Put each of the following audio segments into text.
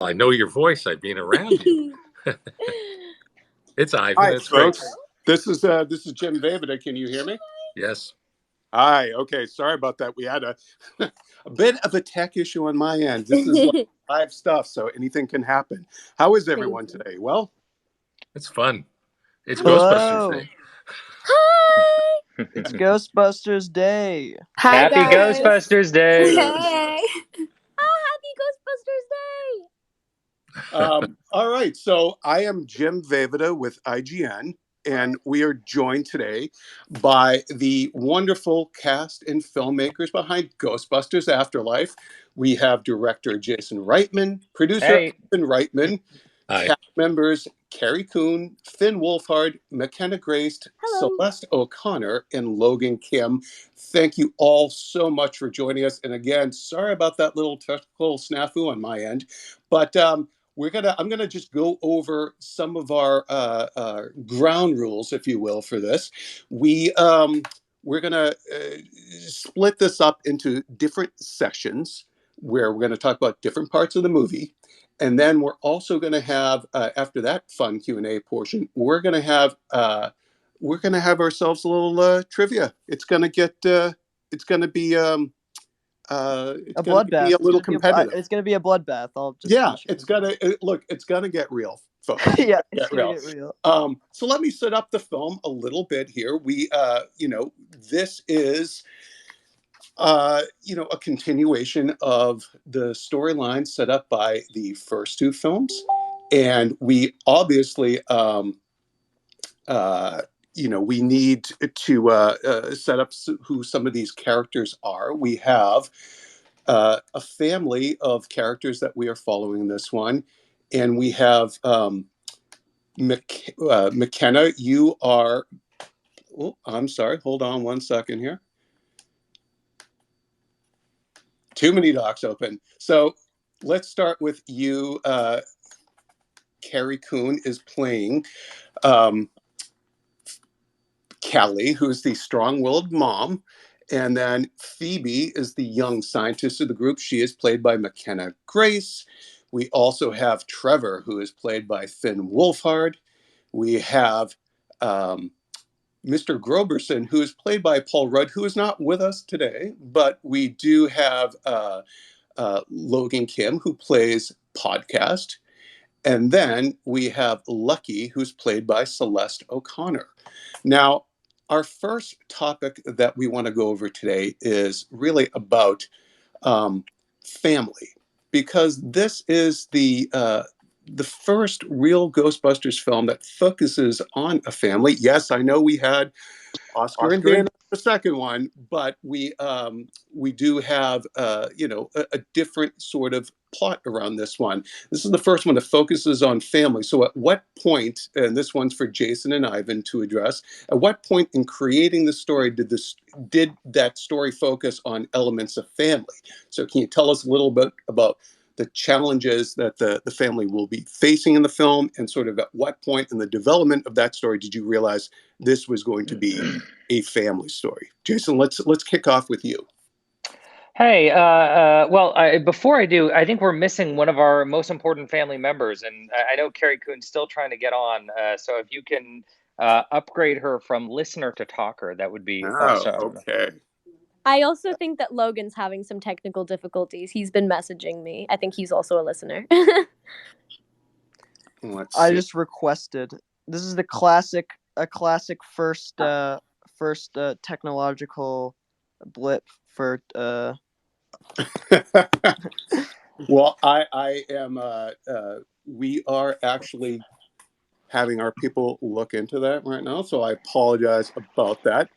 I know your voice. I've been around you. It's Ivan. Hi, It's great. folks. This is Jim Vavida. Can you hear me? Yes. Hi. Okay. Sorry about that. We had a a bit of a tech issue on my end. This is live stuff, so anything can happen. How is everyone today? Well, It's fun. It's Ghostbusters Hello. Day. Hi. It's Ghostbusters Day. Hi, Happy guys. Ghostbusters Day. Hey. Oh, happy Ghostbusters Day. all right. So I am Jim Vavida with IGN, and we are joined today by the wonderful cast and filmmakers behind Ghostbusters Afterlife. We have director Jason Reitman, producer Hey. Ivan Reitman, Hi. cast members Carrie Coon, Finn Wolfhard, McKenna Grace, Hello. Celeste O'Connor, and Logan Kim. Thank you all so much for joining us. And again, sorry about that little technical snafu on my end, but I'm gonna just go over some of our ground rules, if you will, for this. We're gonna split this up into different sessions where we're going to talk about different parts of the movie. And then we're also going to have, after that fun Q&A portion, we're going to have ourselves a little trivia. It's going to get, it's going to be a bloodbath. a little competitive. It's going to be a bloodbath. It's going to look. It's going to get real, folks. Yeah, it's going to get real. So let me set up the film a little bit here. We, this is. A continuation of the storyline set up by the first two films. And we obviously, we need to set up who some of these characters are. We have a family of characters that we are following in this one. And we have McKenna, you are, oh, I'm sorry, hold on one second here. Too many docs open. So let's start with you. Carrie Coon is playing Callie, who's the strong-willed mom. And then Phoebe is the young scientist of the group. She is played by McKenna Grace. We also have Trevor, who is played by Finn Wolfhard. We have Mr. Groberson, who is played by Paul Rudd, who is not with us today, but we do have Logan Kim, who plays Podcast. And then we have Lucky, who's played by Celeste O'Connor. Now, our first topic that we want to go over today is really about family, because this is the first real Ghostbusters film that focuses on a family. Yes, I know we had Oscar and Dana, the second one, but we do have a different sort of plot around this one. This is the first one that focuses on family. So at what point, and this one's for Jason and Ivan to address, at what point in creating the story did that story focus on elements of family? So can you tell us a little bit about the challenges that the family will be facing in the film, and sort of at what point in the development of that story did you realize this was going to be a family story? Jason, let's kick off with you. Hey, before I do, I think we're missing one of our most important family members, and I know Carrie Coon's still trying to get on. So if you can upgrade her from listener to talker, that would be awesome. Okay. I also think that Logan's having some technical difficulties. He's been messaging me. I think he's also a listener. I just requested. This is a classic first technological blip for. Well, I am. We are actually having our people look into that right now, so I apologize about that.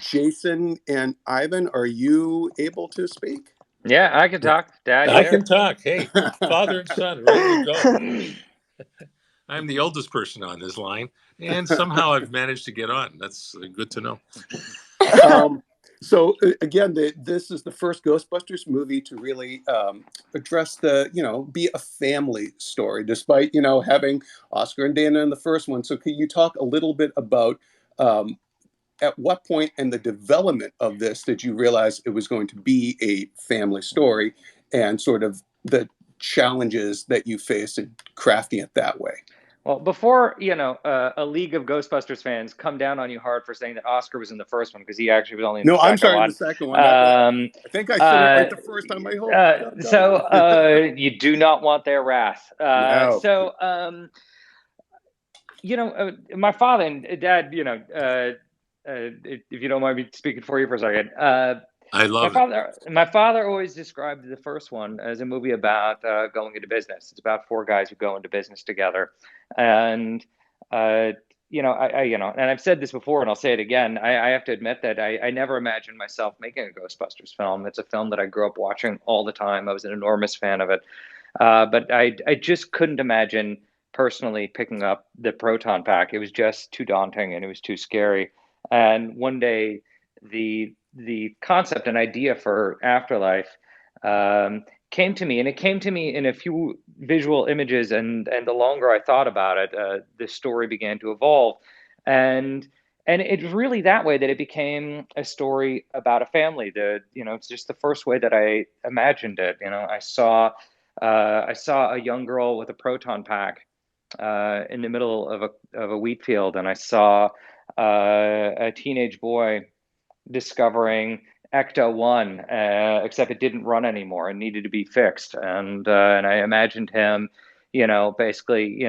Jason and Ivan, are you able to speak? Yeah, I can talk. Dad, I can talk. Hey, father and son, ready to go. I'm the oldest person on this line, and somehow I've managed to get on. That's good to know. So again, this is the first Ghostbusters movie to really address be a family story, despite, having Oscar and Dana in the first one. So could you talk a little bit about at what point in the development of this did you realize it was going to be a family story, and sort of the challenges that you faced in crafting it that way? Well, before, a league of Ghostbusters fans come down on you hard for saying that Oscar was in the first one, because he actually was only in the No, I'm second sorry, one. the second one. That's right. I think I said it right Uh, the first time. I hope. you do not want their wrath. No. My father and dad, if you don't mind me speaking for you for a second, I my love it. father always described the first one as a movie about going into business. It's about four guys who go into business together, and and I've said this before, and I'll say it again. I have to admit that I never imagined myself making a Ghostbusters film. It's a film that I grew up watching all the time. I was an enormous fan of it, but I just couldn't imagine personally picking up the proton pack. It was just too daunting and it was too scary. And one day, the concept and idea for Afterlife came to me, and it came to me in a few visual images. And the longer I thought about it, the story began to evolve, and it's really that way that it became a story about a family. It's just the first way that I imagined it. I saw a young girl with a proton pack in the middle of a wheat field, and I saw a teenage boy discovering Ecto One, except it didn't run anymore and needed to be fixed. And I imagined him, basically,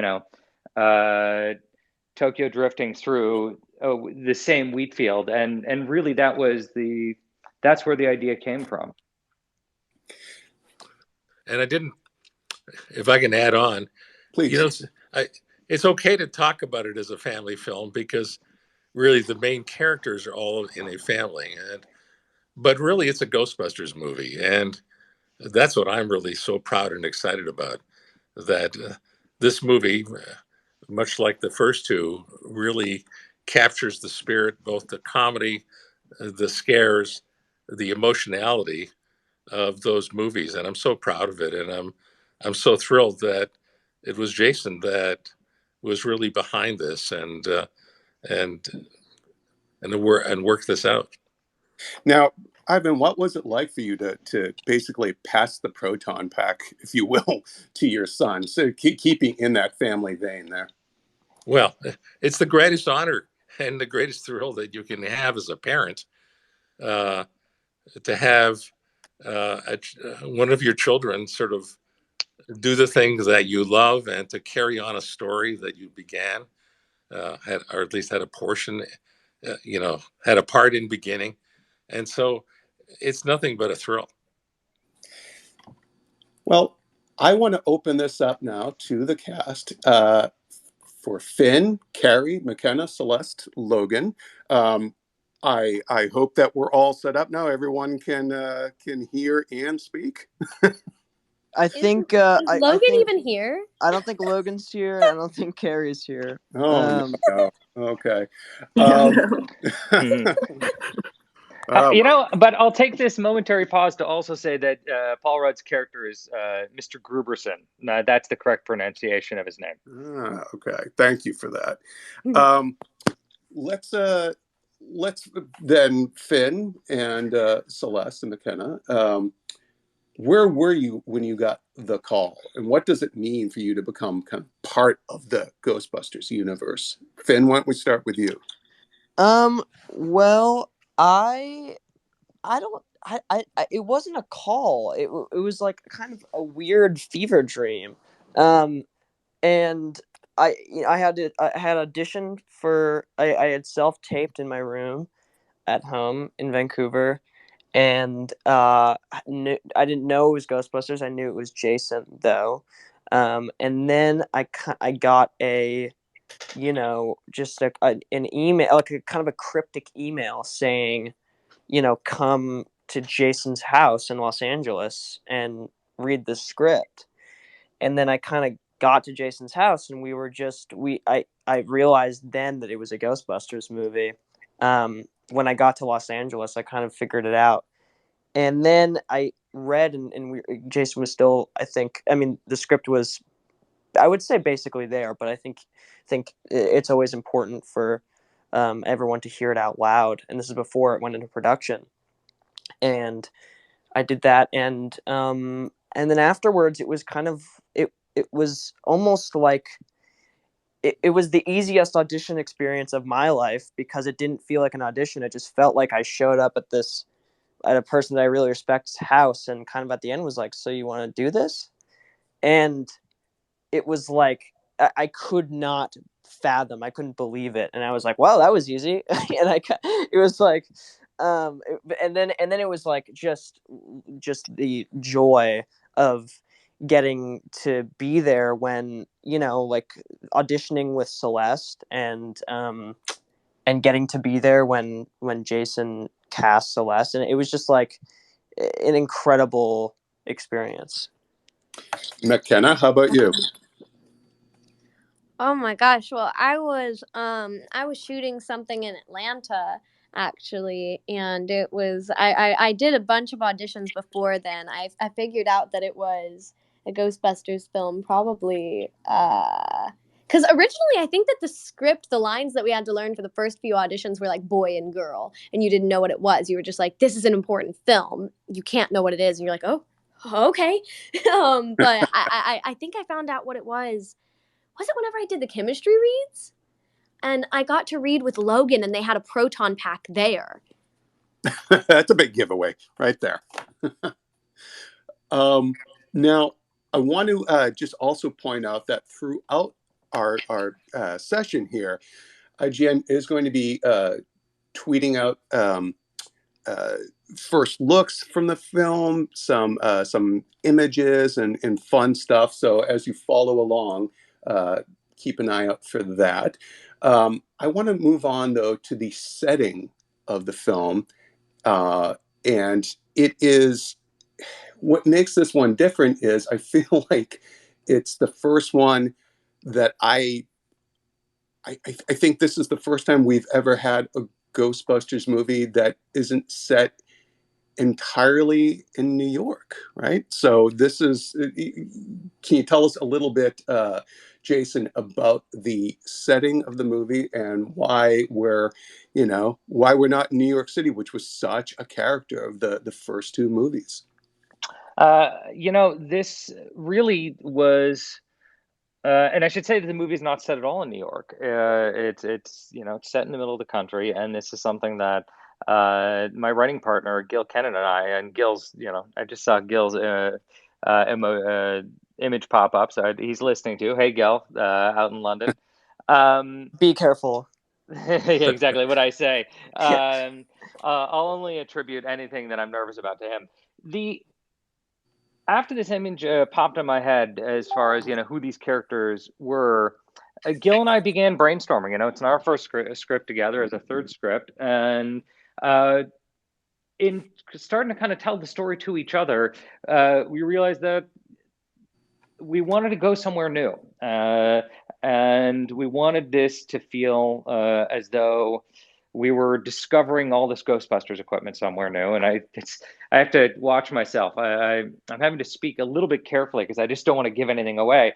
Tokyo drifting through the same wheat field, and really that's where the idea came from. And if I can add on, Please. It's okay to talk about it as a family film, because really the main characters are all in a family, but really it's a Ghostbusters movie, and that's what I'm really so proud and excited about. That this movie, much like the first two, really captures the spirit, both the comedy, the scares, the emotionality of those movies, and I'm so proud of it, and I'm so thrilled that it was Jason that was really behind this, and work this out. Now, Ivan, what was it like for you to basically pass the proton pack, if you will, to your son? So keeping in that family vein there. Well, it's the greatest honor and the greatest thrill that you can have as a parent, uh, to have one of your children sort of do the things that you love, and to carry on a story that you began, or at least had a portion, had a part in beginning. And so it's nothing but a thrill. Well, I want to open this up now to the cast. For Finn, Carrie, McKenna, Celeste, Logan. I hope that we're all set up now. Everyone can hear and speak. I think Is I Logan think even here? I don't think Logan's here. I don't think Carrie's here. Oh no. Okay. But I'll take this momentary pause to also say that Paul Rudd's character is Mr. Gruberson. That's the correct pronunciation of his name. Okay. Thank you for that. Let's then, Finn and Celeste and McKenna. Where were you when you got the call, and what does it mean for you to become kind of part of the Ghostbusters universe? Finn, why don't we start with you? Well, I don't. It wasn't a call. It was like kind of a weird fever dream. And I had auditioned for. I had self-taped in my room at home in Vancouver, and I didn't know it was Ghostbusters. I knew it was Jason though. And then I got just an email, like a kind of a cryptic email saying, come to Jason's house in Los Angeles and read the script. And then I kind of got to Jason's house, and I realized then that it was a Ghostbusters movie. When I got to Los Angeles, I kind of figured it out. And then I read, and Jason was still, the script was, I would say, basically there, but I think it's always important for everyone to hear it out loud. And this is before it went into production. And I did that, and And then afterwards, it was kind of it was almost like it was the easiest audition experience of my life because it didn't feel like an audition. It just felt like I showed up at a person that I really respect's house, and kind of at the end was like, "So you want to do this?" And it was like I could not fathom. I couldn't believe it, and I was like, "Wow, that was easy." And it was like, and then it was like just the joy of getting to be there when like auditioning with Celeste and getting to be there when Jason cast Celeste, and it was just like an incredible experience. McKenna, how about you? Oh my gosh. Well, I was shooting something in Atlanta actually, and it was I did a bunch of auditions before then. I figured out that it was a Ghostbusters film probably cuz originally I think that the script, the lines that we had to learn for the first few auditions were like boy and girl, and you didn't know what it was. You were just like, this is an important film. You can't know what it is, and you're like, "Oh, okay." But I think I found out what it was it whenever I did the chemistry reads? And I got to read with Logan, and they had a proton pack there. That's a big giveaway right there. Now, I want to just also point out that throughout our session here, IGN is going to be tweeting out uh, first looks from the film, some images and fun stuff. So as you follow along, keep an eye out for that. I want to move on though to the setting of the film, and it is what makes this one different is I feel like it's the first one that I think this is the first time we've ever had a Ghostbusters movie that isn't set entirely in New York, right? So this is. Can you tell us a little bit, Jason, about the setting of the movie and why we're not in New York City, which was such a character of the first two movies? This really was, and I should say that the movie is not set at all in New York. It's set in the middle of the country, and this is something that my writing partner Gil Kennan and Gil's, I just saw Gil's image pop up, so he's listening to. Hey, Gil, out in London. Be careful. Yeah, exactly what I say. Yeah. I'll only attribute anything that I'm nervous about to him. The After this image popped in my head, as far as who these characters were, Gil and I began brainstorming. It's not our first script together, as a third script, and in starting to kind of tell the story to each other, we realized that we wanted to go somewhere new, and we wanted this to feel as though we were discovering all this Ghostbusters equipment somewhere new. And I have to watch myself. I'm having to speak a little bit carefully because I just don't want to give anything away.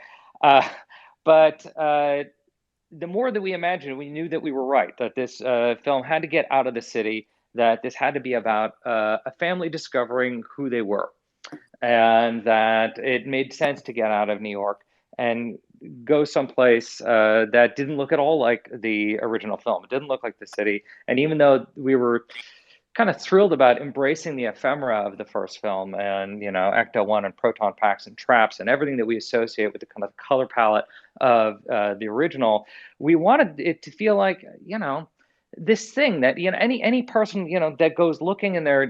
But the more that we imagined, we knew that we were right, that this film had to get out of the city, that this had to be about a family discovering who they were, and that it made sense to get out of New York and go someplace that didn't look at all like the original film. It didn't look like the city. And even though we were kind of thrilled about embracing the ephemera of the first film and, Ecto 1 and proton packs and traps and everything that we associate with the kind of color palette of the original, we wanted it to feel like, this thing that, any person, that goes looking in their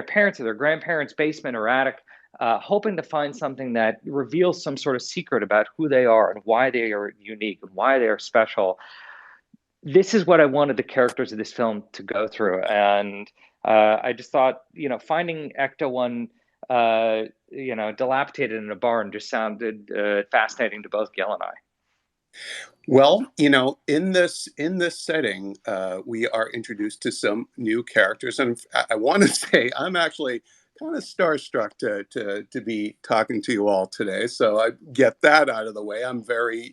parents' or their grandparents' basement or attic, hoping to find something that reveals some sort of secret about who they are and why they are unique and why they are special. This is what I wanted the characters of this film to go through. And I just thought, finding Ecto 1, dilapidated in a barn just sounded fascinating to both Gil and I. Well, in this setting, we are introduced to some new characters, and I want to say I'm actually kind of starstruck to be talking to you all today. So I get that out of the way. I'm very,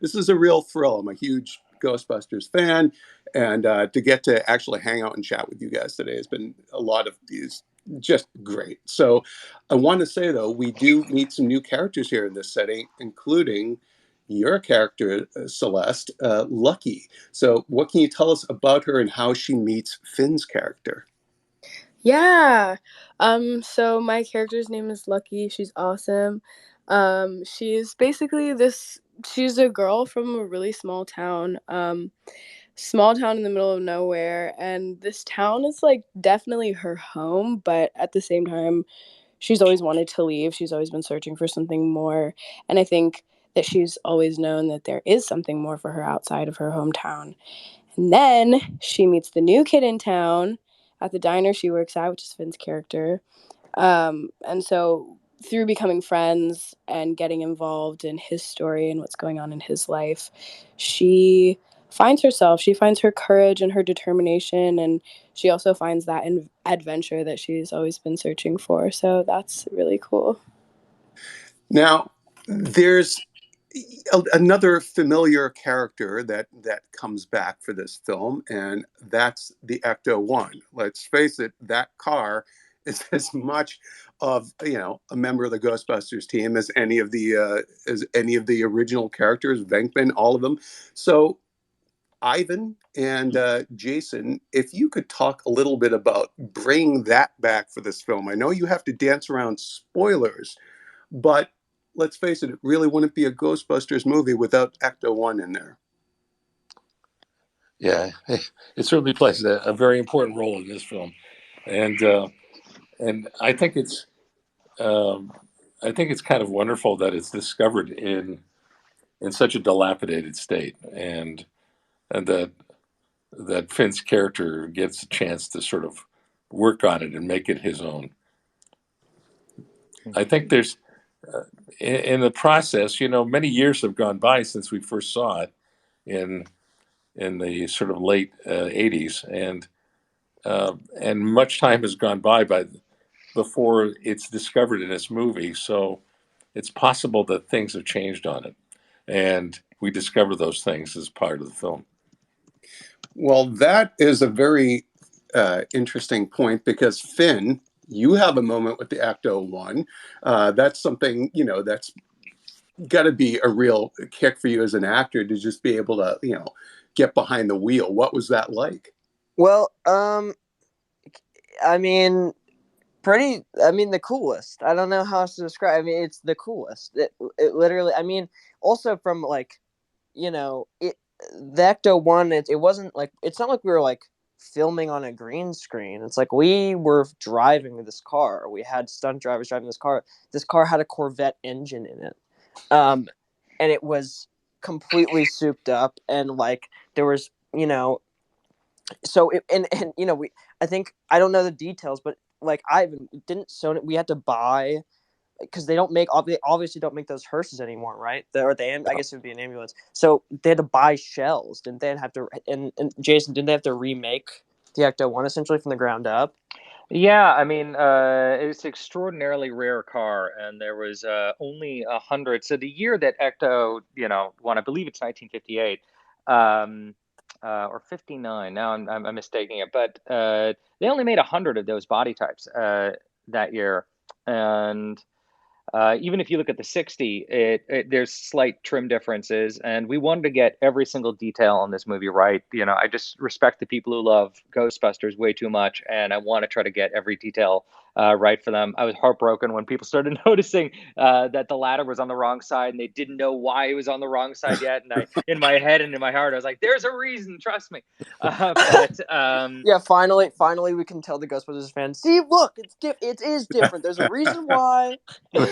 this is a real thrill. I'm a huge Ghostbusters fan, and to get to actually hang out and chat with you guys today has been a lot of these just great. So I want to say, though, we do meet some new characters here in this setting, including your character, Celeste, Lucky. So what can you tell us about her and how she meets Finn's character? Yeah. So my character's name is Lucky. She's awesome. She's basically she's a girl from a really small town. Small town in the middle of nowhere, and this town is like definitely her home, but at the same time, she's always wanted to leave. She's always been searching for something more, and I think that she's always known that there is something more for her outside of her hometown. And then she meets the new kid in town at the diner she works at, which is Finn's character. And so through becoming friends and getting involved in his story and what's going on in his life, she finds herself. She finds her courage and her determination, and she also finds that adventure that she's always been searching for. So that's really cool. Now, there's another familiar character that comes back for this film, and that's the Ecto One. Let's face it, that car is as much of a member of the Ghostbusters team as any of the original characters, Venkman, all of them. So Ivan and Jason, if you could talk a little bit about bringing that back for this film. I know you have to dance around spoilers, but let's face it really wouldn't be a Ghostbusters movie without Ecto One in there. Yeah, it certainly plays a very important role in this film, and I think um, it's kind of wonderful that it's discovered in such a dilapidated state, and that Finn's character gets a chance to sort of work on it and make it his own. I think there's in the process, many years have gone by since we first saw it in the sort of late '80s, and much time has gone by before it's discovered in this movie. So it's possible that things have changed on it, and we discover those things as part of the film. Well, that is a very interesting point because Finn, you have a moment with the Ecto One. That's something that's got to be a real kick for you as an actor to just be able to get behind the wheel. What was that like? Well, I mean, the coolest. I don't know how else to describe. I mean, it's the coolest. It literally. I mean, also from like, it the Ecto One. It wasn't like it's not like we were like filming on a green screen. It's like we were driving this car. We had stunt drivers driving this car. This car had a Corvette engine in it, and it was completely souped up, and like there was, so and we I think I don't know the details, but like I didn't Sony we had to buy because they obviously don't make those hearses anymore, right? I guess it would be an ambulance. So they had to buy shells, didn't they? Have to and Jason, didn't they have to remake the Ecto One essentially from the ground up? Yeah, I mean, it's an extraordinarily rare car, and there was only 100. So the year that Ecto, won, I believe it's 1958, or 59. Now I'm mistaking it, but they only made 100 of those body types that year, and even if you look at the 60, there's slight trim differences, and we wanted to get every single detail on this movie right. I just respect the people who love Ghostbusters way too much, and I want to try to get every detail right for them. I was heartbroken when people started noticing that the ladder was on the wrong side, and they didn't know why it was on the wrong side yet. And in my head and in my heart, I was like, "There's a reason, trust me." But Yeah, finally, we can tell the Ghostbusters fans. See, look, it is different. There's a reason why. Well,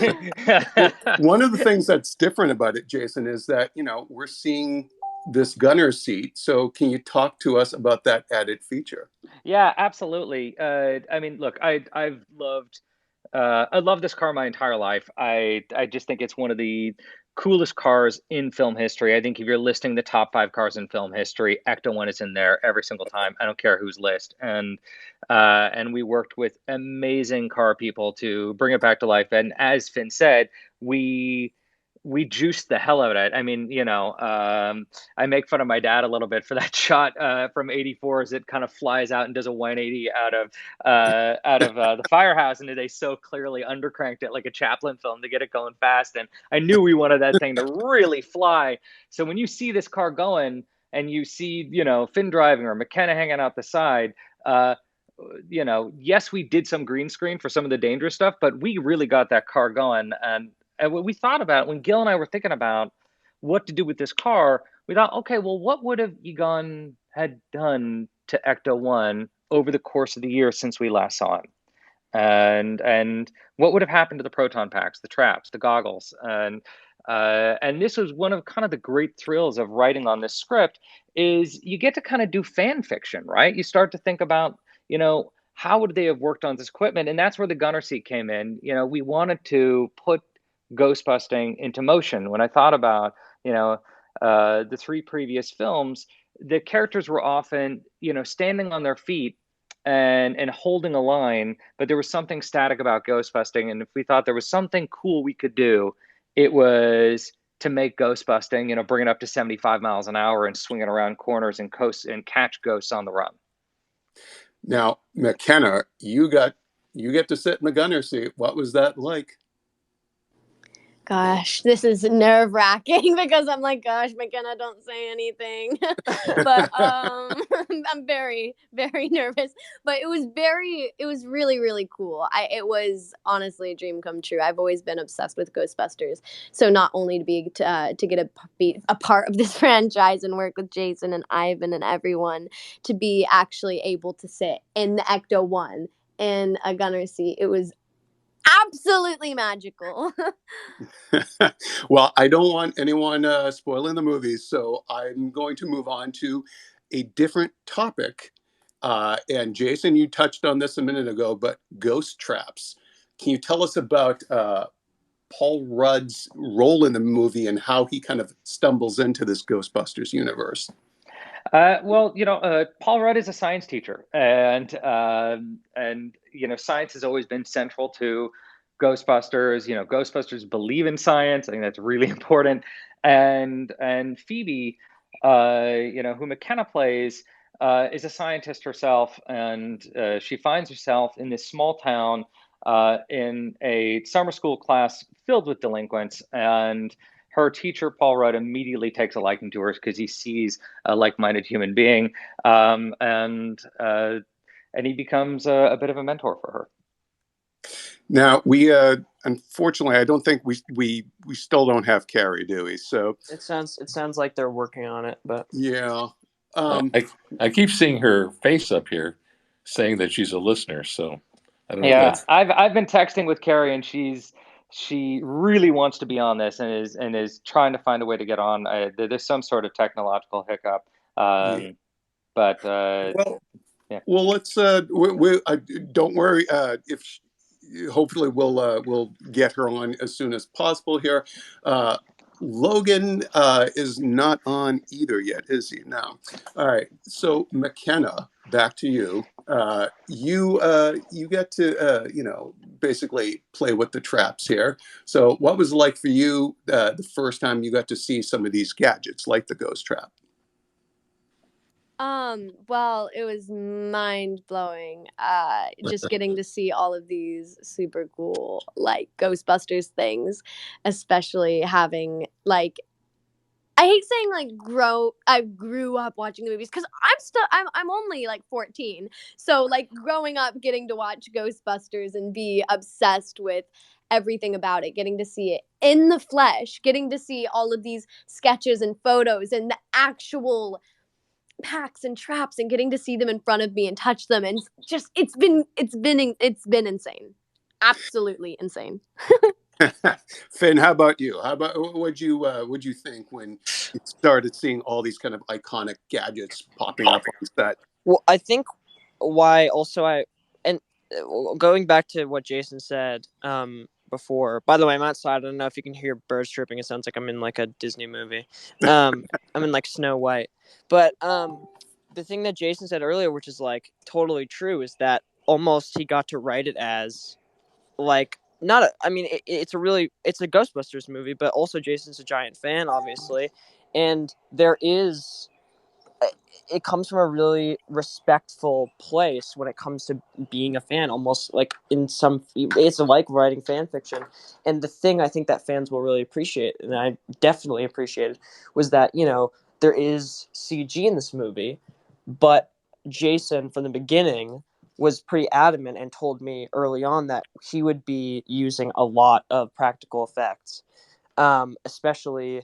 one of the things that's different about it, Jason, is that we're seeing this gunner seat. So can you talk to us about that added feature? Yeah, absolutely. I mean, look, I love this car my entire life. I just think it's one of the coolest cars in film history. I think if you're listing the top 5 cars in film history, Ecto One is in there every single time. I don't care whose list. And we worked with amazing car people to bring it back to life. And as Finn said, we we juiced the hell out of it. I mean, I make fun of my dad a little bit for that shot from '84 as it kind of flies out and does a 180 out of the firehouse, and they so clearly undercranked it like a Chaplin film to get it going fast. And I knew we wanted that thing to really fly. So when you see this car going and you see, Finn driving or McKenna hanging out the side, yes, we did some green screen for some of the dangerous stuff, but we really got that car going. And when we thought about, when Gil and I were thinking about what to do with this car, we thought, okay, well, what would have Egon had done to Ecto One over the course of the year since we last saw him? And what would have happened to the proton packs, the traps, the goggles? And this was one of kind of the great thrills of writing on this script is you get to kind of do fan fiction, right? You start to think about, how would they have worked on this equipment? And that's where the gunner seat came in. We wanted to put ghost busting into motion. When I thought about, the three previous films, the characters were often, standing on their feet and holding a line, but there was something static about ghost busting. And if we thought there was something cool we could do, it was to make ghost busting, bring it up to 75 miles an hour and swing it around corners and coast and catch ghosts on the run. Now, McKenna, you get to sit in the gunner seat. What was that like? Gosh, this is nerve-wracking because I'm like, gosh, McKenna, don't say anything. But I'm very, very nervous. But it was really, really cool. It was honestly a dream come true. I've always been obsessed with Ghostbusters. So not only to get be a part of this franchise and work with Jason and Ivan and everyone, to be actually able to sit in the Ecto One in a gunner seat, it was absolutely magical. Well, I don't want anyone spoiling the movies, so I'm going to move on to a different topic. And Jason, you touched on this a minute ago, but ghost traps. Can you tell us about Paul Rudd's role in the movie and how he kind of stumbles into this Ghostbusters universe? Paul Rudd is a science teacher, and science has always been central to Ghostbusters. Ghostbusters believe in science. I think that's really important. And Phoebe, who McKenna plays, is a scientist herself, and she finds herself in this small town in a summer school class filled with delinquents, and her teacher, Paul Rudd, immediately takes a liking to her because he sees a like-minded human being, and he becomes a bit of a mentor for her. Now, we unfortunately, I don't think we still don't have Carrie, do we? So it sounds like they're working on it, but yeah. I keep seeing her face up here saying that she's a listener, so I don't know if Yeah, that's I've been texting with Carrie, and she really wants to be on this and is trying to find a way to get on. There's some sort of technological hiccup, Yeah. but Well, yeah. well, let's don't worry. If hopefully we'll get her on as soon as possible here. Logan is not on either yet, is he? No. All right. So McKenna, back to you. You get to basically play with the traps here. So what was it like for you the first time you got to see some of these gadgets like the ghost trap? Well, it was mind-blowing. Just getting to see all of these super cool, like, Ghostbusters things, especially having, like, I hate saying, like, I grew up watching the movies because I'm only like 14. So, like, growing up, getting to watch Ghostbusters and be obsessed with everything about it, getting to see it in the flesh, getting to see all of these sketches and photos and the actual packs and traps and getting to see them in front of me and touch them, and just it's been insane, absolutely insane. Finn, how about you? How about what'd you think when you started seeing all these kind of iconic gadgets popping up on set? Well, I think why also going back to what Jason said before. By the way, I'm outside. I don't know if you can hear birds chirping. It sounds like I'm in like a Disney movie. I'm in like Snow White. But the thing that Jason said earlier, which is like totally true, is that almost he got to write it as like I mean, it's a Ghostbusters movie, but also Jason's a giant fan, obviously, and it comes from a really respectful place when it comes to being a fan, almost like it's like writing fan fiction. And the thing I think that fans will really appreciate, and I definitely appreciated, was that there is CG in this movie, but Jason from the beginning was pretty adamant and told me early on that he would be using a lot of practical effects, especially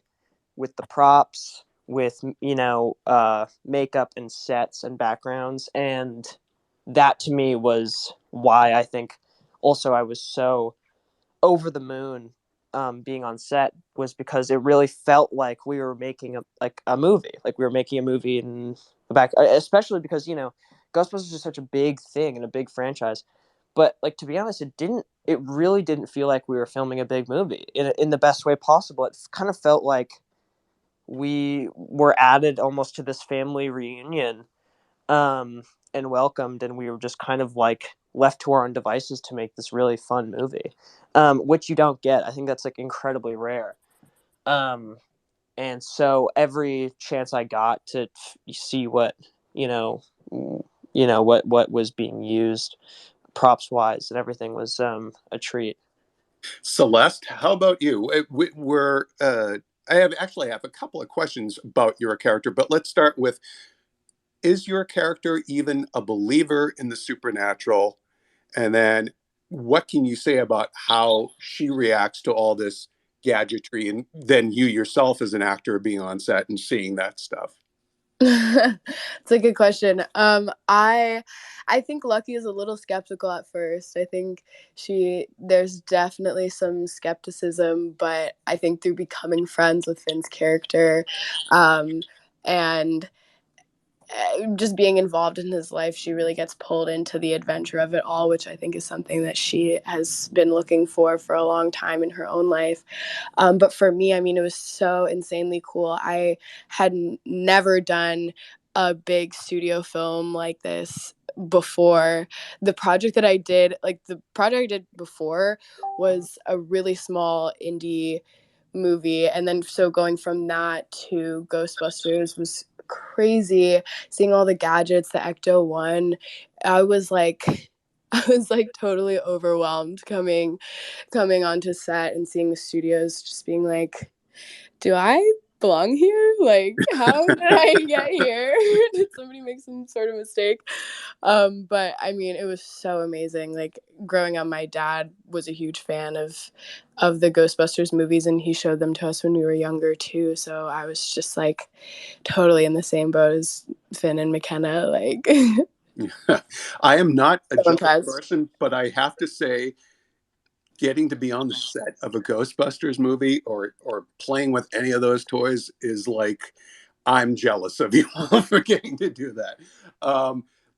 with the props, with makeup and sets and backgrounds. And that to me was why I think also I was so over the moon, being on set, was because it really felt like we were making a movie, like we were making a movie in the back, especially because Ghostbusters is such a big thing and a big franchise. But like, to be honest, it really didn't feel like we were filming a big movie in the best way possible. It kind of felt like we were added almost to this family reunion, um, and welcomed, and we were just kind of like left to our own devices to make this really fun movie, which you don't get. I think that's like incredibly rare. Um, and so every chance I got to see what you know, what was being used, props wise and everything, was a treat. Celeste, how about you? I have a couple of questions about your character, but let's start with: is your character even a believer in the supernatural? And then, what can you say about how she reacts to all this gadgetry, and then you yourself as an actor being on set and seeing that stuff? It's a good question. I think Lucky is a little skeptical at first. I think there's definitely some skepticism, but I think through becoming friends with Finn's character, and just being involved in his life, she really gets pulled into the adventure of it all, which I think is something that she has been looking for a long time in her own life. But for me, I mean, it was so insanely cool. I had never done a big studio film like this before. The project I did before was a really small indie movie, and then so going from that to Ghostbusters was crazy. Seeing all the gadgets, the Ecto One, I was like, I was like totally overwhelmed coming onto set and seeing the studios, just being like, do I belong here? Like, how did I get here? Did somebody make some sort of mistake? But I mean, it was so amazing. Like, growing up, my dad was a huge fan of the Ghostbusters movies, and he showed them to us when we were younger too. So I was just like totally in the same boat as Finn and McKenna. Like, I am not a so jealous impressed. person, but I have to say, getting to be on the set of a Ghostbusters movie or playing with any of those toys is like, I'm jealous of you all for getting to do that.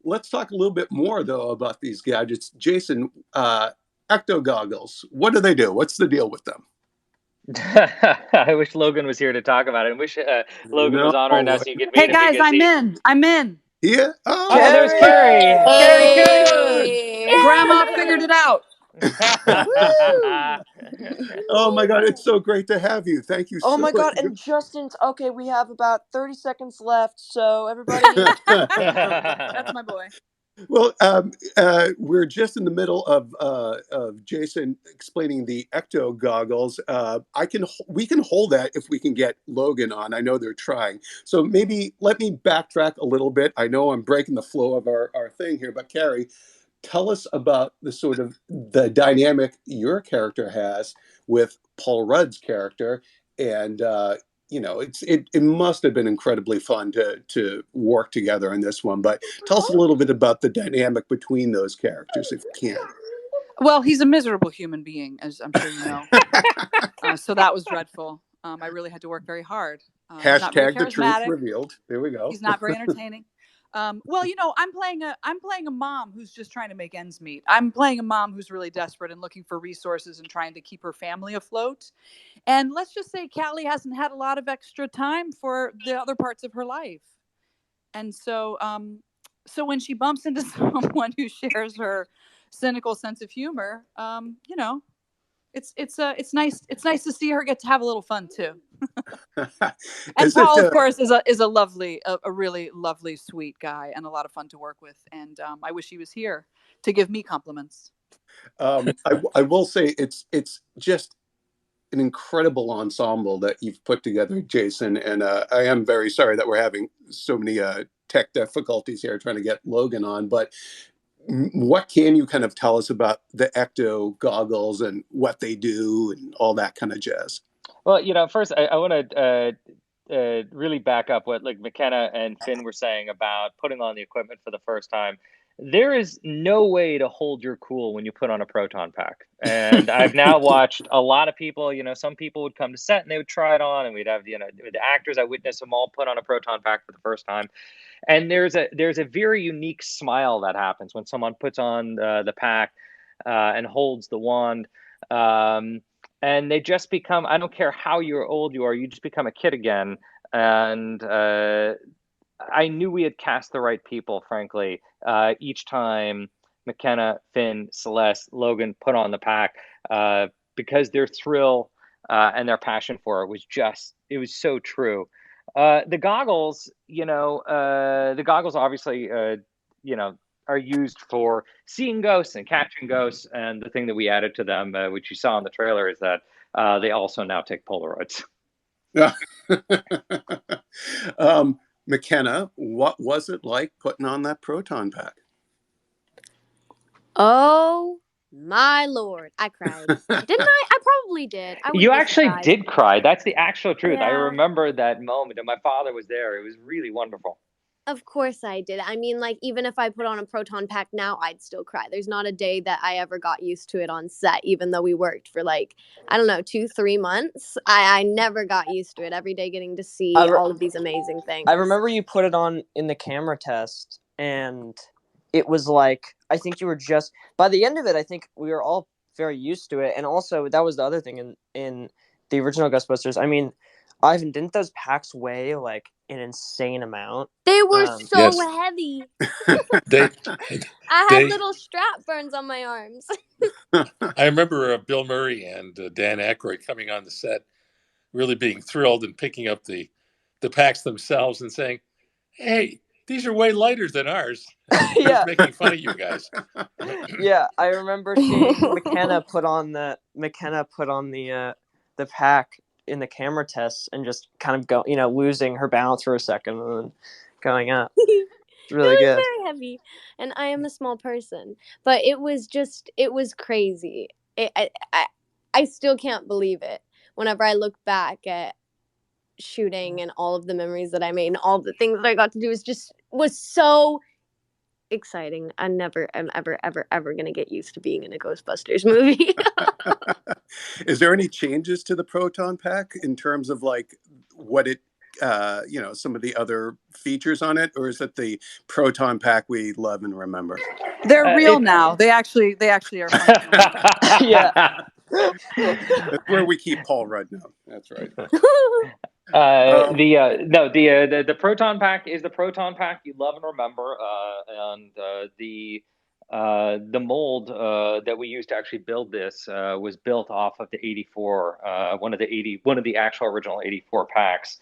Let's talk a little bit more though about these gadgets. Jason, Ecto goggles. What do they do? What's the deal with them? I wish Logan was here to talk about it. I wish Logan No. was on right now so you could Hey meet him guys, because I'm he. in. I'm in. Yeah. Oh. Oh, there's Carrie! Carrie. Carrie Coon. Hey! Grandma figured it out. Woo! Oh my God! It's so great to have you. Thank you Oh so my god, and Justin's okay, we have about 30 seconds left, so everybody. That's my boy. Well, we're just in the middle of Jason explaining the Ecto goggles. We can hold that if we can get Logan on. I know they're trying. So maybe let me backtrack a little bit. I know I'm breaking the flow of our thing here, but Carrie, tell us about the sort of the dynamic your character has with Paul Rudd's character, and it must have been incredibly fun to work together in this one. But tell us a little bit about the dynamic between those characters, if you Well, he's a miserable human being, as I'm sure you know. So that was dreadful. I really had to work very hard. can. He's not very Hashtag the truth charismatic. revealed. There we go. He's not very entertaining. Well, I'm playing a mom who's just trying to make ends meet. I'm playing a mom who's really desperate and looking for resources and trying to keep her family afloat. And let's just say Callie hasn't had a lot of extra time for the other parts of her life. And so when she bumps into someone who shares her cynical sense of humor, it's nice to see her get to have a little fun too. And Is it Paul, of course, is a lovely, a really lovely, sweet guy, and a lot of fun to work with. And I wish he was here to give me compliments. I will say it's just an incredible ensemble that you've put together, Jason. And I am very sorry that we're having so many tech difficulties here trying to get Logan on. But what can you kind of tell us about the Ecto goggles and what they do and all that kind of jazz? Well, first I want to really back up what like McKenna and Finn were saying about putting on the equipment for the first time. There is no way to hold your cool when you put on a proton pack. And I've now watched a lot of people, some people would come to set and they would try it on, and we'd have, the actors, I witnessed them all put on a proton pack for the first time. And there's a very unique smile that happens when someone puts on the pack and holds the wand. And they just become, I don't care how old you are, you just become a kid again. And I knew we had cast the right people, frankly. Each time McKenna, Finn, Celeste, Logan put on the pack, because their thrill and their passion for it was so true. The goggles, the goggles obviously, are used for seeing ghosts and catching ghosts. And the thing that we added to them, which you saw in the trailer, is that they also now take Polaroids. Yeah. McKenna, what was it like putting on that proton pack? Oh my Lord. I cried. Didn't I? I probably did. I You wouldn't be actually surprised. did cry. That's the actual truth. I Yeah. remember that moment, and my father was there. It was really wonderful. Of course I did. I mean, like, even if I put on a proton pack now, I'd still cry. There's not a day that I ever got used to it on set, even though we worked for like, I don't know, 2-3 months. I never got used to it. Every day getting to see all of these amazing things. I remember you put it on in the camera test, and it was like, I think you were just, by the end of it, I think we were all very used to it. And also, that was the other thing in the original Ghostbusters. I mean, Ivan, didn't those packs weigh like an insane amount? They were so Yes. heavy. They, I had they, little strap burns on my arms. I remember Bill Murray and Dan Aykroyd coming on the set, really being thrilled and picking up the packs themselves and saying, "Hey, these are way lighter than ours." Yeah. Just making fun of you guys. Yeah, I remember seeing McKenna put on the pack in the camera tests and just kind of go, losing her balance for a second and then going up. It's really It was good. very heavy, and I am a small person, but it was crazy. I still can't believe it. Whenever I look back at shooting and all of the memories that I made and all the things that I got to do, was so exciting. I'm ever, ever, ever gonna get used to being in a Ghostbusters movie. Is there any changes to the proton pack in terms of like what it, some of the other features on it, or is it the proton pack we love and remember? They're real now. They actually are functional. Yeah. That's where we keep Paul Rudd now. That's right. The proton pack is the proton pack you love and remember, and the mold that we used to actually build this was built off of the 84, one of the actual original 84 packs.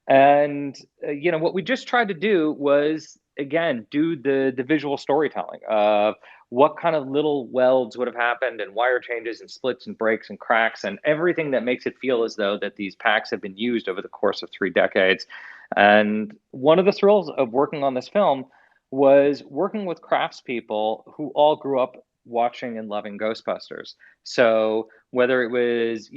And what we just tried to do was, again, do the visual storytelling of what kind of little welds would have happened, and wire changes and splits and breaks and cracks and everything that makes it feel as though that these packs have been used over the course of 3 decades. And one of the thrills of working on this film was working with craftspeople who all grew up watching and loving Ghostbusters. So whether it was,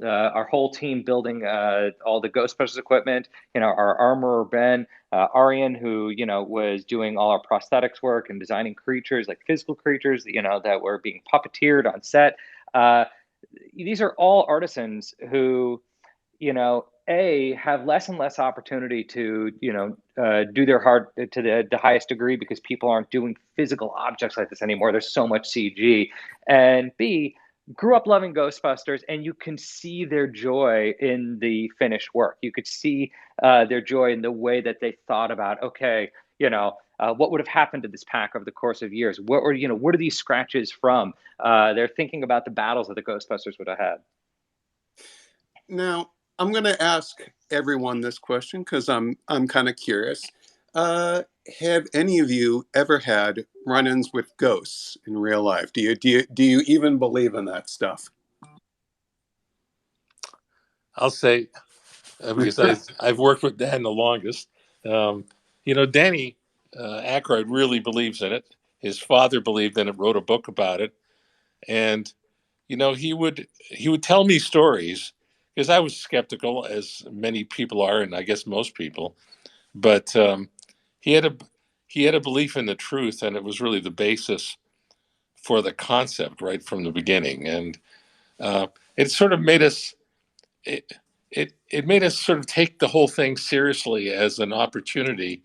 our whole team building all the Ghostbusters equipment, our armorer, Ben, Arian, who, was doing all our prosthetics work and designing creatures, like physical creatures, that were being puppeteered on set. These are all artisans who, have less and less opportunity to, do their heart to the highest degree because people aren't doing physical objects like this anymore. There's so much CG. And B, grew up loving Ghostbusters, and you can see their joy in the finished work. You could see their joy in the way that they thought about, okay, what would have happened to this pack over the course of years? What are these scratches from? They're thinking about the battles that the Ghostbusters would have had. Now, I'm going to ask everyone this question because I'm kind of curious. Have any of you ever had run-ins with ghosts in real life? Do you even believe in that stuff? I'll say, because I've worked with Dan the longest. Danny Aykroyd really believes in it. His father believed in it, wrote a book about it, and he would tell me stories because I was skeptical, as many people are, and I guess most people. But he had a belief in the truth, and it was really the basis for the concept right from the beginning. And it sort of made us it made us sort of take the whole thing seriously as an opportunity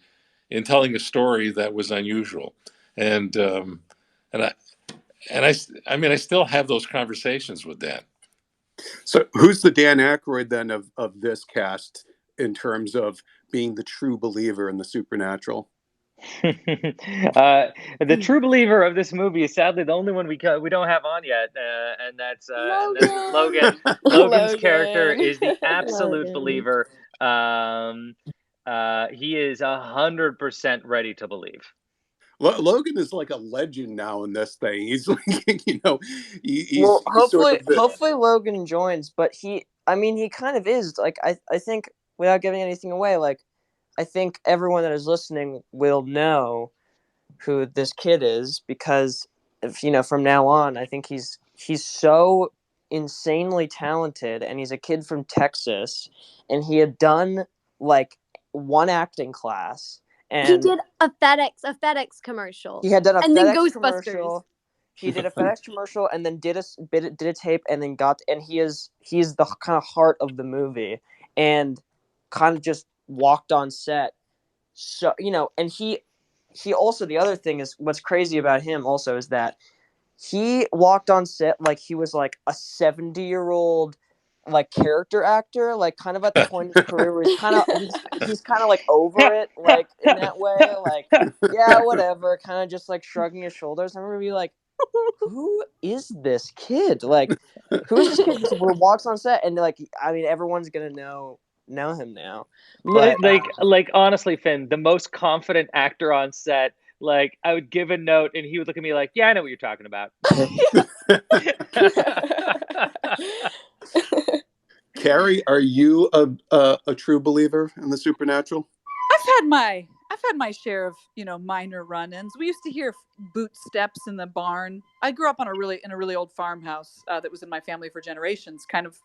in telling a story that was unusual. And and I I mean I still have those conversations with Dan. So who's the Dan Aykroyd then of this cast in terms of being the true believer in the supernatural? The true believer of this movie is sadly the only one we don't have on yet, and that's Logan. Logan's character is the absolute believer. He is 100% ready to believe. Logan is like a legend now in this thing. He's like, well, hopefully, sort of hopefully Logan joins, but he kind of is. Like, I think, without giving anything away, like, I think everyone that is listening will know who this kid is, because if from now on, I think he's so insanely talented, and he's a kid from Texas, and he had done like one acting class. And he did a FedEx commercial. He had done a and FedEx then Ghostbusters. commercial. He did a FedEx commercial, and then did a tape, and then he's the kind of heart of the movie, and kind of just walked on set. So and he also, the other thing is, what's crazy about him also is that he walked on set like he was like a 70-year-old like character actor, like kind of at the point in his career where he's kind of like over it, like in that way, like yeah, whatever, kind of just like shrugging his shoulders. I remember being like, who is this kid? Like, who is this kid who walks on set and like, I mean, everyone's gonna know him now. But, like honestly, Finn, the most confident actor on set. Like, I would give a note and he would look at me like, yeah, I know what you're talking about. Carrie, are you a true believer in the supernatural? I've had my share of minor run-ins. We used to hear boot steps in the barn. I grew up in a really old farmhouse that was in my family for generations, kind of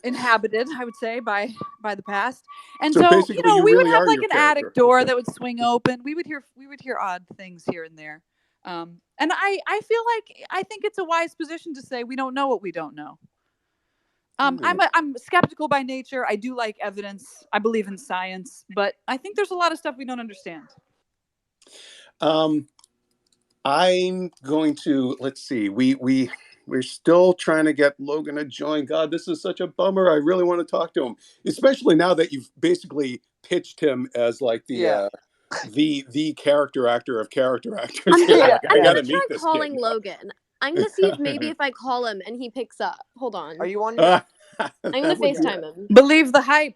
inhabited, I would say, by the past. And so we would have like an attic door that would swing open. We would hear odd things here and there. And I feel like I think it's a wise position to say we don't know what we don't know. I'm skeptical by nature. I do like evidence. I believe in science, but I think there's a lot of stuff we don't understand. I'm going to, let's see. We're still trying to get Logan to join. God, this is such a bummer. I really want to talk to him, especially now that you've basically pitched him as like the character actor of character actors. I'm gonna try calling Logan. I'm gonna see if I call him and he picks up. Hold on. Are you on? I'm gonna FaceTime him. Believe the hype.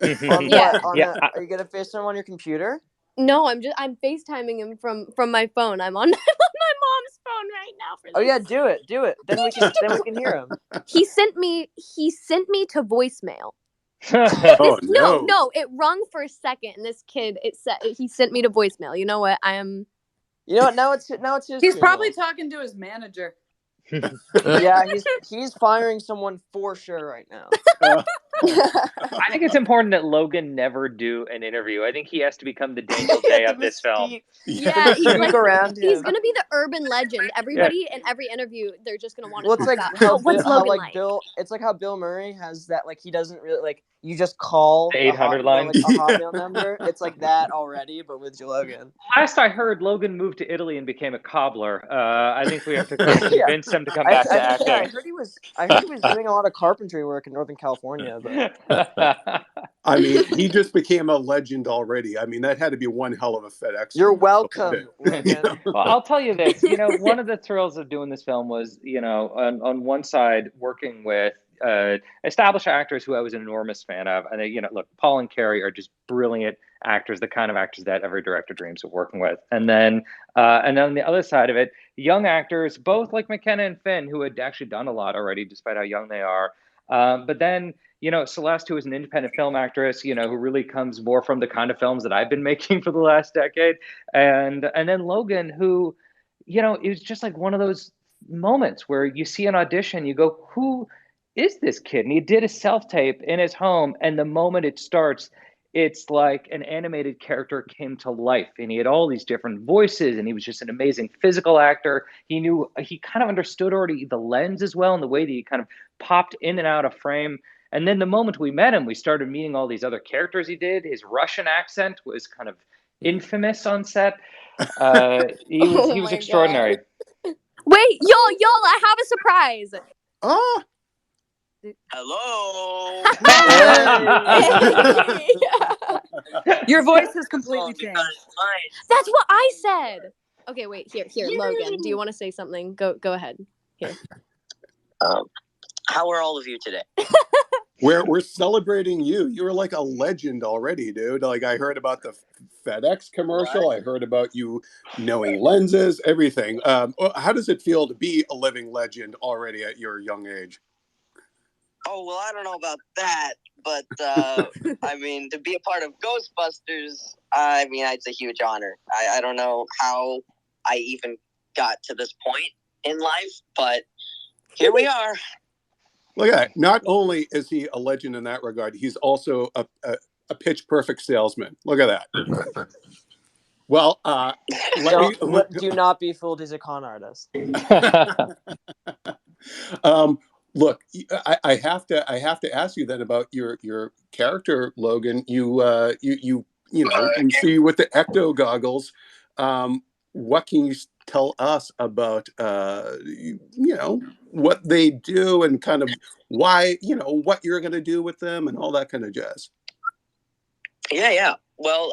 Are you gonna FaceTime on your computer? No, I'm FaceTiming him from my phone. I'm on my mom's phone right now for this. Oh yeah, do it. Then we can hear him. He sent me to voicemail. No, it rung for a second, and this kid, he sent me to voicemail. You know what? You know what? Now it's his. He's probably talking to his manager. Yeah, he's firing someone for sure right now. I think it's important that Logan never do an interview. I think he has to become the Daniel Day of this film. Yeah, he's like, around he's him. Gonna be the urban legend. Everybody in every interview, they're just gonna want to talk about what's Logan like? It's like how Bill Murray has that, like, he doesn't really, like, you just call the 800 line, like a hotmail number. It's like that already, but with Logan. Last I heard, Logan moved to Italy and became a cobbler. I think we have to convince him to come back to acting. I heard he was doing a lot of carpentry work in Northern California. But I mean, he just became a legend already. I mean, that had to be one hell of a FedEx. You're commercial, welcome, Logan. Well, I'll tell you this, one of the thrills of doing this film was, on one side, working with established actors who I was an enormous fan of. And look, Paul and Carrie are just brilliant actors, the kind of actors that every director dreams of working with. And then on the other side of it, young actors, both like McKenna and Finn, who had actually done a lot already, despite how young they are. But then, Celeste, who is an independent film actress, who really comes more from the kind of films that I've been making for the last decade. And then Logan, who, it was just like one of those moments where you see an audition, you go, who is this kid? And he did a self-tape in his home, and the moment it starts, it's like an animated character came to life, and he had all these different voices, and he was just an amazing physical actor. He kind of understood already the lens as well, and the way that he kind of popped in and out of frame. And then the moment we met him, we started meeting all these other characters he did. His Russian accent was kind of infamous on set. He was Oh my extraordinary. God. Wait, y'all, I have a surprise. Oh, Hello. Your voice has completely changed. That's what I said. Okay, wait, here, Logan. Do you want to say something? Go ahead. Here. How are all of you today? we're celebrating you. You're like a legend already, dude. Like, I heard about the FedEx commercial. What? I heard about you knowing lenses, everything. How does it feel to be a living legend already at your young age? Oh, well, I don't know about that, but I mean, to be a part of Ghostbusters, I mean, it's a huge honor. I don't know how I even got to this point in life, but here we are. Look at that. Not only is he a legend in that regard, he's also a pitch perfect salesman. Look at that. Well, do not be fooled. He's a con artist. Look, I have to ask you then about your character, Logan. You see with the ecto goggles. What can you tell us about what they do and kind of why, what you're going to do with them and all that kind of jazz? Yeah. Well,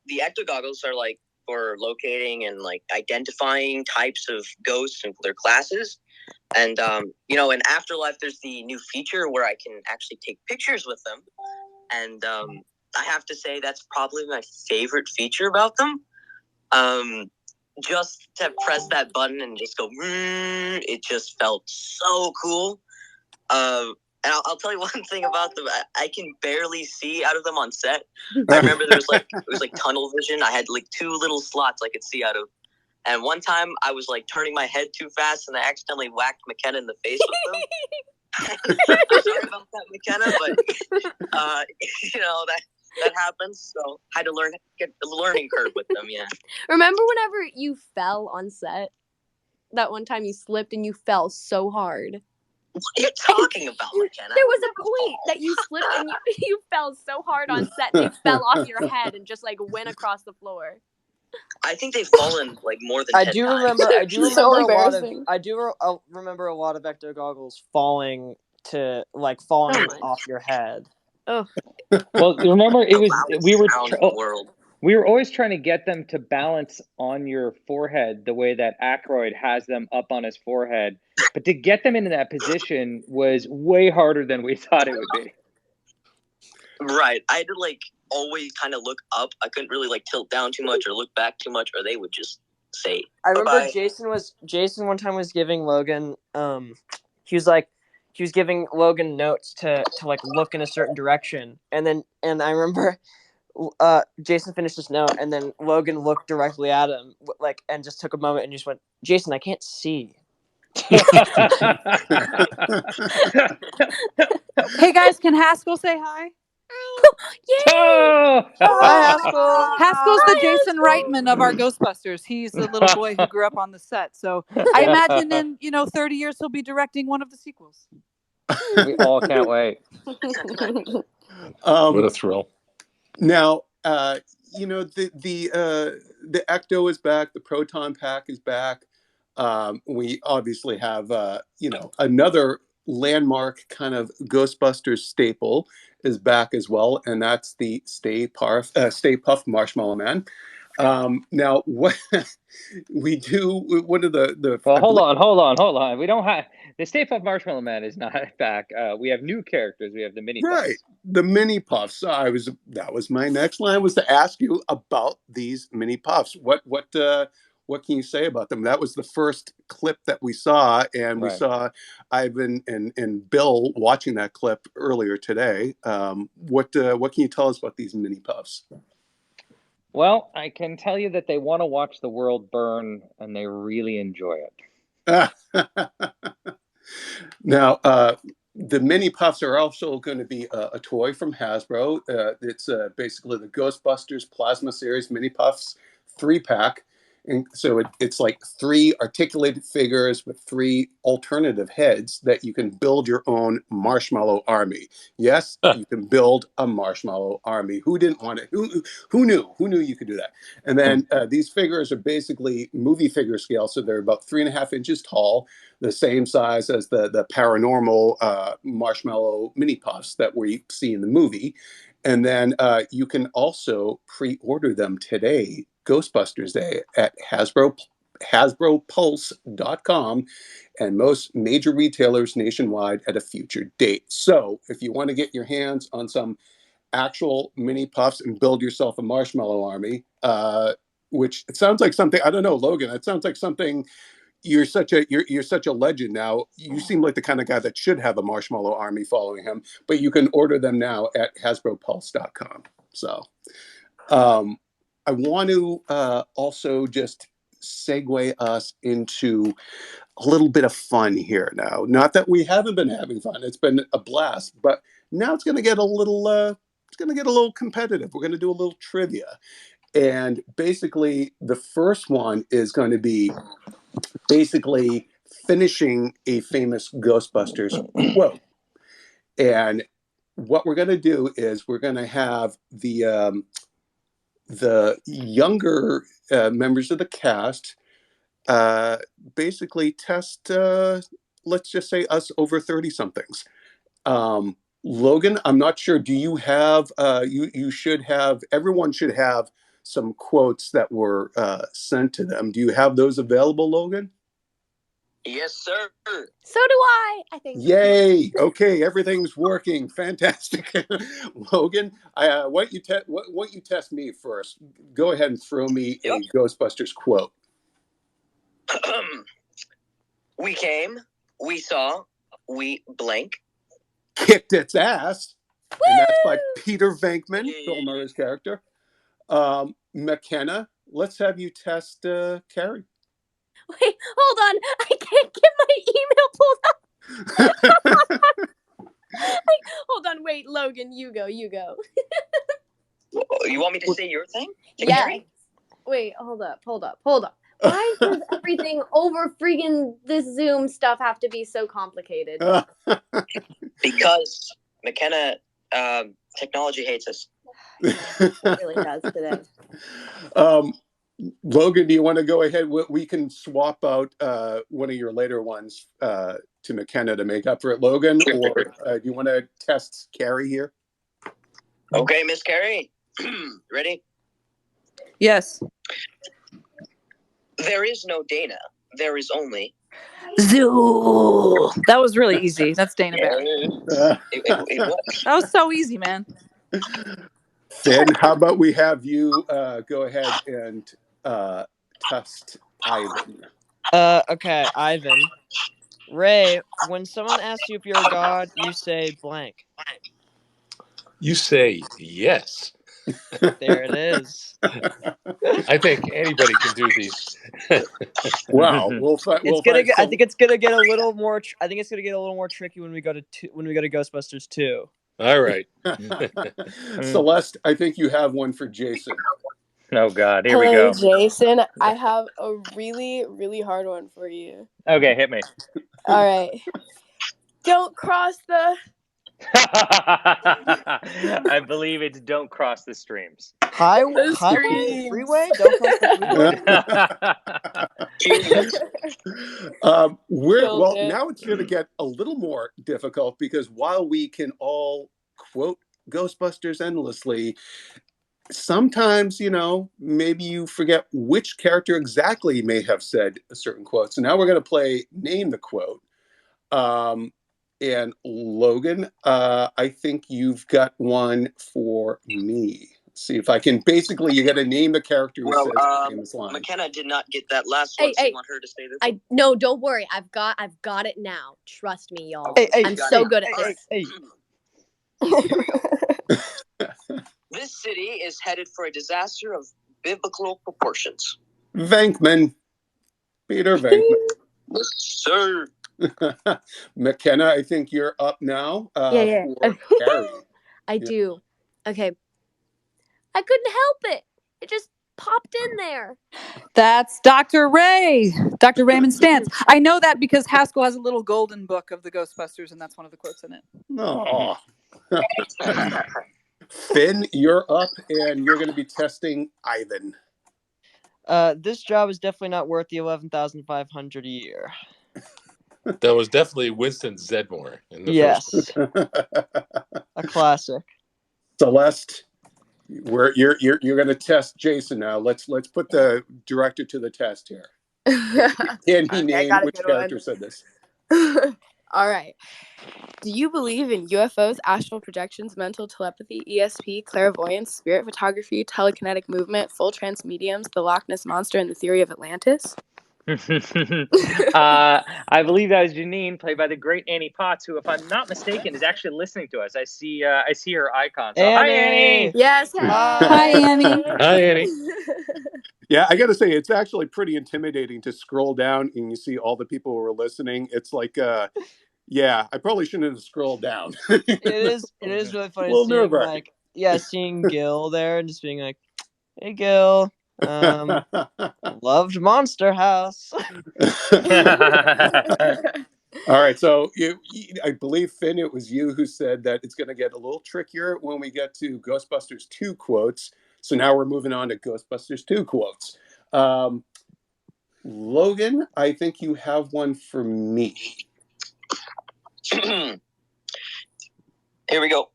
the ecto goggles are like for locating and like identifying types of ghosts and their classes. And, in Afterlife, there's the new feature where I can actually take pictures with them. And I have to say that's probably my favorite feature about them. Just to press that button and just go, it just felt so cool. And I'll tell you one thing about them. I can barely see out of them on set. I remember it was like tunnel vision. I had like two little slots I could see out of. And one time I was like turning my head too fast and I accidentally whacked McKenna in the face with them. Sorry about that, McKenna, but that happens. So I had to get the learning curve with them. Yeah. Remember whenever you fell on set? That one time you slipped and you fell so hard. What are you talking about, McKenna? There was a point that you slipped and you fell so hard on set they fell off your head and just like went across the floor. I think they've fallen like more than 10 times. I do remember So embarrassing. remember a lot of ecto goggles falling off your head. Oh. Well, remember we were always trying to get them to balance on your forehead the way that Aykroyd has them up on his forehead. But to get them into that position was way harder than we thought it would be. Right. I had to like always kind of look up. I couldn't really like tilt down too much or look back too much, or they would just say. I remember bye-bye. Jason one time was giving Logan he was giving Logan notes to like look in a certain direction, and I remember Jason finished his note and then Logan looked directly at him and just took a moment and just went, "Jason, I can't see." Hey guys, can Haskell say hi? Oh! Hi, Haskell. Haskell's the Jason Reitman of our Ghostbusters. He's the little boy who grew up on the set. So I imagine in 30 years he'll be directing one of the sequels. We all can't wait. What a thrill! Now, the ecto is back. The proton pack is back. We obviously have another landmark kind of Ghostbusters staple is back as well, and that's the Stay Puft Marshmallow Man. Now, what we do, one of the Well, hold on. We don't have the Stay Puft Marshmallow Man is not back. We have new characters. We have the mini right, puffs. the mini puffs. That was my next line, was to ask you about these mini puffs. What can you say about them? That was the first clip that we saw, and we Right. saw Ivan and Bill watching that clip earlier today. What can you tell us about these mini puffs? Well, I can tell you that they want to watch the world burn, and they really enjoy it. Now, the mini puffs are also going to be a toy from Hasbro. It's basically the Ghostbusters Plasma Series mini puffs 3-pack. And so it's like 3 articulated figures with 3 alternative heads that you can build your own marshmallow army. Yes, you can build a marshmallow army. Who didn't want it? Who knew? Who knew you could do that? And then these figures are basically movie figure scale, so they're about 3.5 inches tall, the same size as the paranormal marshmallow mini puffs that we see in the movie. And then you can also pre-order them today, Ghostbusters Day, at HasbroPulse.com and most major retailers nationwide at a future date. So if you want to get your hands on some actual mini puffs and build yourself a marshmallow army, which it sounds like something, I don't know, Logan, it sounds like something. You're such a legend now. You seem like the kind of guy that should have a marshmallow army following him, but you can order them now at HasbroPulse.com. So I want to also just segue us into a little bit of fun here now. Not that we haven't been having fun; it's been a blast, but now it's going to get a little competitive. We're going to do a little trivia, and basically, the first one is going to be basically finishing a famous Ghostbusters quote. And what we're going to do is we're going to have the younger members of the cast basically test, let's just say, us over 30 somethings. Logan, I'm not sure. Do you have? You should have. Everyone should have some quotes that were sent to them. Do you have those available, Logan? Yes, sir. So do I think. Yay! Okay, everything's working. Fantastic. Logan, why don't you test me first? Go ahead and throw me a Ghostbusters quote. We came, we saw, we blank. Kicked its ass. Woo! And that's by Peter Venkman, Bill Murray's character. McKenna, let's have you test Carrie. Wait, hold on. I can't get my email pulled up. Hold on, wait, Logan, you go. You want me to say your thing? Yeah. Wait, hold up. Why does everything over freaking this Zoom stuff have to be so complicated? Because McKenna, technology hates us. It really does today. Logan, do you want to go ahead? We can swap out one of your later ones to McKenna to make up for it, Logan, or do you want to test Carrie here? Okay, Miss Carrie. Ready? Yes. There is no Dana. There is only Zoo. That was really easy. That's Dana Barry. It was. That was so easy, man. Finn, how about we have you go ahead and test Ivan? Okay, Ivan. Ray, when someone asks you if you're a god, you say blank. You say yes. There it is. I think anybody can do these. Wow, I think it's gonna get a little more. I think it's gonna get a little more tricky when we go to Ghostbusters 2. All right. Celeste, I think you have one for Jason. Oh God, here we go. Jason, I have a really, really hard one for you. Okay, hit me. All right. Don't cross the... I believe it's don't cross the streams. Highway? Freeway? Don't cross the freeway? Well, it. now it's going to get a little more difficult because while we can all quote Ghostbusters endlessly, sometimes, maybe you forget which character exactly may have said a certain quote. So now we're going to play Name the Quote. And Logan, I think you've got one for me. See if I can. Basically, you got to name the character who says the famous line. McKenna did not get that last one. So you want her to say this? No, don't worry. I've got it now. Trust me, y'all. Hey, I'm so good at this. Hey. This city is headed for a disaster of biblical proportions. Venkman. Peter Venkman. Yes, sir. McKenna, I think you're up now. Yeah. For Carrie. I do. Okay. I couldn't help it. It just popped in there. That's Dr. Raymond Stantz. I know that because Haskell has a little golden book of the Ghostbusters, and that's one of the quotes in it. Oh. Finn, you're up, and you're going to be testing Ivan. This job is definitely not worth the $11,500 a year. That was definitely Winston Zedmore in the Yes. first. A classic. Celeste, you're going to test Jason now. Let's put the director to the test here. Can he name which character said this? All right. Do you believe in UFOs, astral projections, mental telepathy, ESP, clairvoyance, spirit photography, telekinetic movement, full trance mediums, the Loch Ness Monster, and the theory of Atlantis? I believe that was Janine, played by the great Annie Potts, who, if I'm not mistaken, is actually listening to us. I see her icon. So, hi, Annie. Yes. Hi, Annie. Hi, Annie. Yeah, I got to say, it's actually pretty intimidating to scroll down and you see all the people who are listening. It's like, yeah, I probably shouldn't have scrolled down. It is really funny seeing Gil there and just being like, hey, Gil. Loved Monster House. All right, so I believe, Finn, it was you who said that it's going to get a little trickier when we get to Ghostbusters 2 quotes. So now we're moving on to Ghostbusters 2 quotes. Logan, I think you have one for me. Here we go.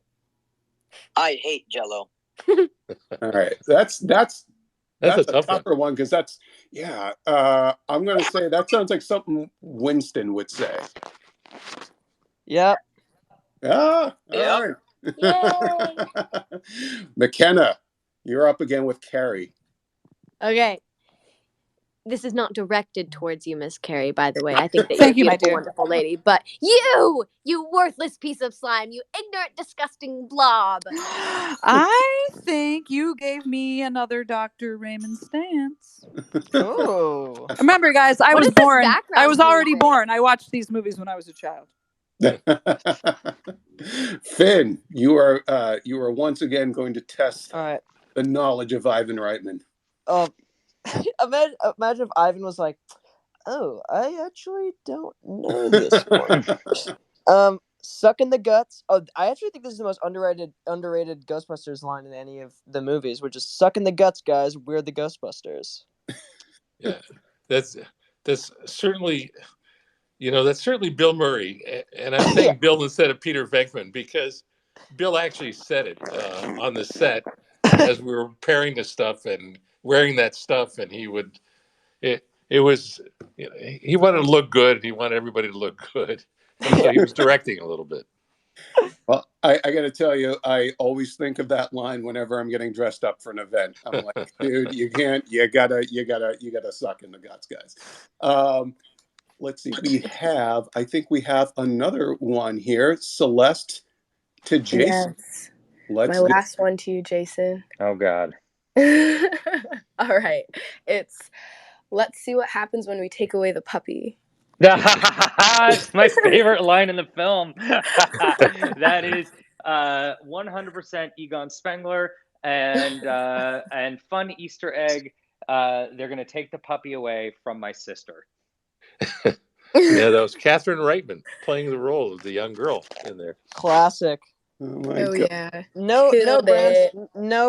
I hate Jell-O. All right, that's a tougher one because I'm going to say that sounds like something Winston would say. Yep. All right. McKenna, you're up again with Carrie. Okay. This is not directed towards you, Miss Carrie, by the way. I think that Thank you're you, a my beautiful, dear. wonderful lady. But you worthless piece of slime, you ignorant, disgusting blob. I think you gave me another Dr. Raymond Stantz. Oh. Remember, guys, I was born. I was already born. I watched these movies when I was a child. Finn, you are once again going to test the knowledge of Ivan Reitman. Imagine if Ivan was like, "Oh, I actually don't know this one." Suck in the guts. Oh, I actually think this is the most underrated Ghostbusters line in any of the movies, which is "Suck in the guts, guys. We're the Ghostbusters." Yeah, that's certainly. That's certainly Bill Murray, and I'm saying Bill instead of Peter Venkman because Bill actually said it on the set as we were preparing the stuff and wearing that stuff, and he would. It was he wanted to look good. He wanted everybody to look good, and so he was directing a little bit. Well, I got to tell you, I always think of that line whenever I'm getting dressed up for an event. I'm like, dude, you can't. You gotta suck in the guts, guys. Let's see. I think we have another one here. Celeste to Jason. Yes. My last one to you, Jason. Oh, God. All right. It's, let's see what happens when we take away the puppy. It's my favorite line in the film. That is 100% Egon Spengler and fun Easter egg. They're going to take the puppy away from my sister. Yeah, that was Catherine Reitman playing the role of the young girl in there. Classic. Oh yeah. No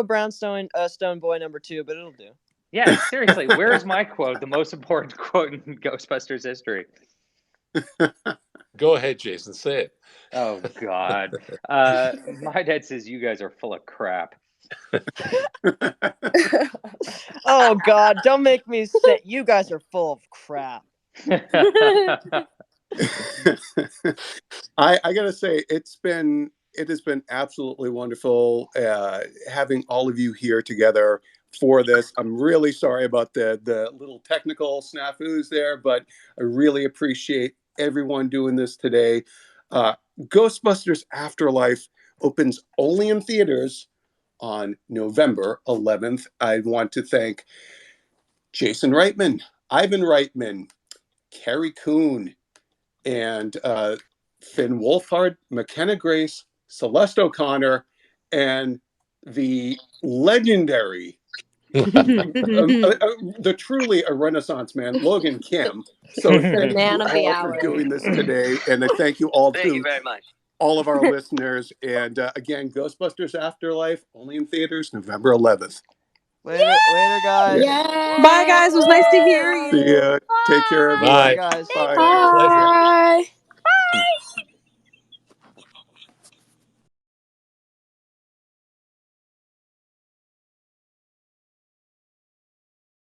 brownstone stone boy number 2, but it'll do. Yeah, seriously, where's my quote? The most important quote in Ghostbusters history. Go ahead, Jason. Say it. Oh God. My dad says you guys are full of crap. Oh God, don't make me say you guys are full of crap. I gotta say, it has been absolutely wonderful having all of you here together for this. I'm really sorry about the little technical snafus there, but I really appreciate everyone doing this today. Ghostbusters Afterlife opens only in theaters on November 11th. I want to thank Jason Reitman, Ivan Reitman, Carrie Coon, and Finn Wolfhard, McKenna Grace, Celeste O'Connor, and the legendary, the truly a Renaissance man, Logan Kim. So thank Man you of the all for hour. doing this today, and I thank you all Thank you to very much. all of our listeners. And again, Ghostbusters Afterlife only in theaters November 11th. Later, guys. Yeah. Bye, guys. It was nice to hear you. See ya. Take care, Bye. everyone. Guys. Bye. Pleasure. Bye.